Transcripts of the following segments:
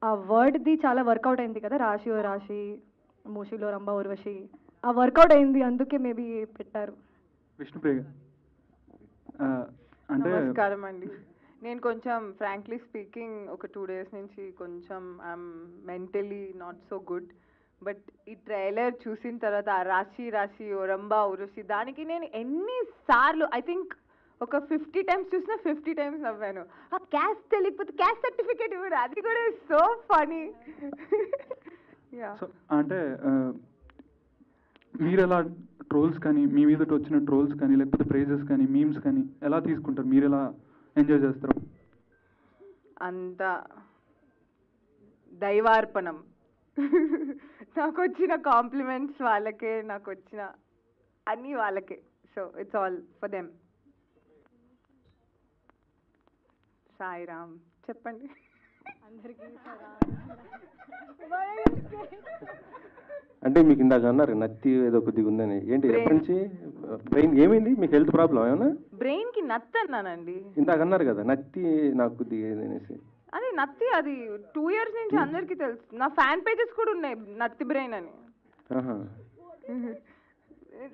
ఆ వర్డ్ది చాలా వర్కౌట్ అయింది కదా, రాశి ఓ రాశి, మూషిలో రంభ ఊర్వశి. ఆ వర్కౌట్ అయింది, అందుకే మేబీ పెట్టారు. విష్ణుప్రియ అంటే నమస్కారం అండి. నేను కొంచెం ఫ్రాంక్లీ స్పీకింగ్ ఒక 2 days నుంచి కొంచెం I'm mentally not so good. But ఈ ట్రైలర్ చూసిన తర్వాత ఆ రాశి రాశి ఓరంబా ఉరుషి దానికి నేను ఎన్నిసార్లు ఐ థింక్ ఒక 50 times చూసినా 50 times నవ్వాను. ఆ క్యాస్ట్ తెలియకపోతే క్యాస్ట్ సర్టిఫికేట్ ఇవ్వడు, అది కూడా సో ఫనీ. సో అంటే మీరు ఎలా ట్రోల్స్ కానీ, మీ మీద వచ్చిన ట్రోల్స్ కానీ, లేకపోతే ప్రైజెస్ కానీ, మీమ్స్ కానీ ఎలా తీసుకుంటారు? మీరు ఎలా ఎంజాయ్ చేస్తారు? అంత దైవార్పణం. నాకు వచ్చిన కాంప్లిమెంట్స్ వాళ్ళకే, నాకు వచ్చిన అన్నీ వాళ్ళకే. So it's all for them. Sairam చెప్పండి. అందరికీ అంటే మీకు ఇందాక అన్నారు నత్తి ఏదో కొద్దిగా ఉందని, ఏంటి ఎప్పటి నుంచి? బ్రెయిన్ ఏమైంది మీకు? హెల్త్ ప్రాబ్లం ఏమన్నా? బ్రెయిన్ కి నత్తి అన్నానండి. ఇందాక అన్నారు కదా నత్తి నాకు కొద్దిగా అనేసి. అదే నత్తి, అది 2 years నుంచి అందరికీ తెలుసు. నా ఫ్యాన్ పేజెస్ కూడా ఉన్నాయి నత్తి బ్రెయిన్ అని.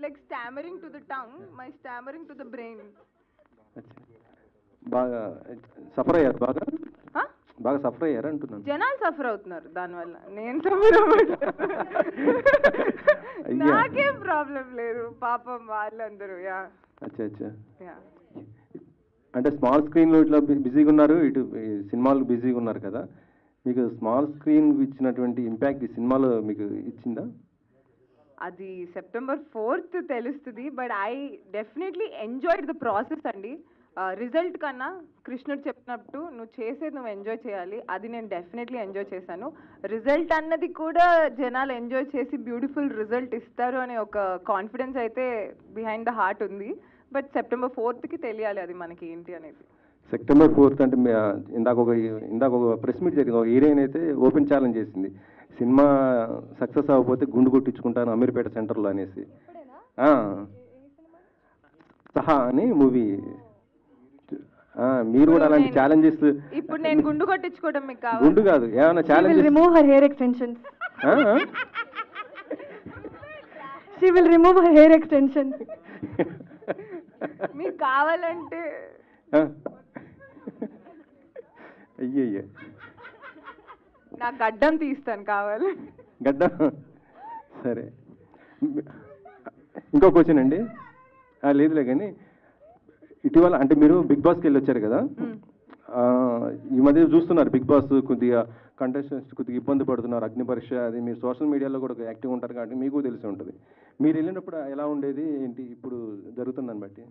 Like stammering to the tongue, my stammering to the brain. బాగా సఫర్ అయ్యారు? బాగా సఫర్ అయ్యారు అంటున్నాను. జనాలు సఫర్ అవుతున్నారు దానివల్ల, నేను సఫర్ అవ్వట్లేదు. నాకేం ప్రాబ్లం లేదు, పాపం వాళ్ళందరూ. యా అచ్చా అచ్చా. యా అంటే స్మాల్ స్క్రీన్లో ఇట్లా బిజీగా ఉన్నారు, ఇటు సినిమాలు బిజీగా ఉన్నారు కదా, మీకు స్మాల్ స్క్రీన్ ఇచ్చినటువంటి ఇంపాక్ట్ ఈ సినిమాలో మీకు ఇచ్చిందా? అది September 4th తెలుస్తుంది. But I definitely enjoyed the process అండి. రిజల్ట్ కన్నా కృష్ణుడు చెప్పినట్టు నువ్వు చేసేది నువ్వు ఎంజాయ్ చేయాలి, అది నేను డెఫినెట్లీ ఎంజాయ్ చేశాను. రిజల్ట్ అన్నది కూడా జనాలు ఎంజాయ్ చేసి బ్యూటిఫుల్ రిజల్ట్ ఇస్తారు అనే ఒక కాన్ఫిడెన్స్ అయితే బిహైండ్ ద హార్ట్ ఉంది. బట్ September 4th తెలియాలి అది మనకి ఏంటి అనేది. September 4th అంటే ఇందాక ఒక ప్రెస్ మీట్ జరిగింది, ఒక హీరోయిన్ అయితే ఓపెన్ ఛాలెంజ్ చేసింది, సినిమా సక్సెస్ అవ్వకపోతే గుండు కొట్టించుకుంటాను అమీర్పేట సెంటర్లో అనేసి. సహా అని మూవీ. మీరు కూడా అలాంటి ఛాలెంజెస్? ఇప్పుడు నేను గుండు కొట్టించుకోవడం మీకు కావాలి? గుండు కాదు, ఏమైనా challenge? Remove her hair extensions. She will remove her hair extensions. మీకు కావాలంటే అయ్యయ్య నా గడ్డం తీస్తాను కావాలి. గడ్డం సరే. ఇంకో క్వశ్చన్ అండి. లేదులే కానీ ఇటీవల అంటే మీరు బిగ్ బాస్కి వెళ్ళి వచ్చారు కదా, ఈ మధ్య చూస్తున్నారు బిగ్ బాస్ కొద్దిగా కంటెస్టెంట్స్ కొద్దిగా ఇబ్బంది పడుతున్నారు, అగ్ని పరీక్ష అది. మీరు సోషల్ మీడియాలో కూడా యాక్టివ్ ఉంటారు కాబట్టి మీకు తెలిసి ఉంటుంది. మీరు వెళ్ళినప్పుడు ఎలా ఉండేది ఏంటి ఇప్పుడు జరుగుతుందని బట్టి?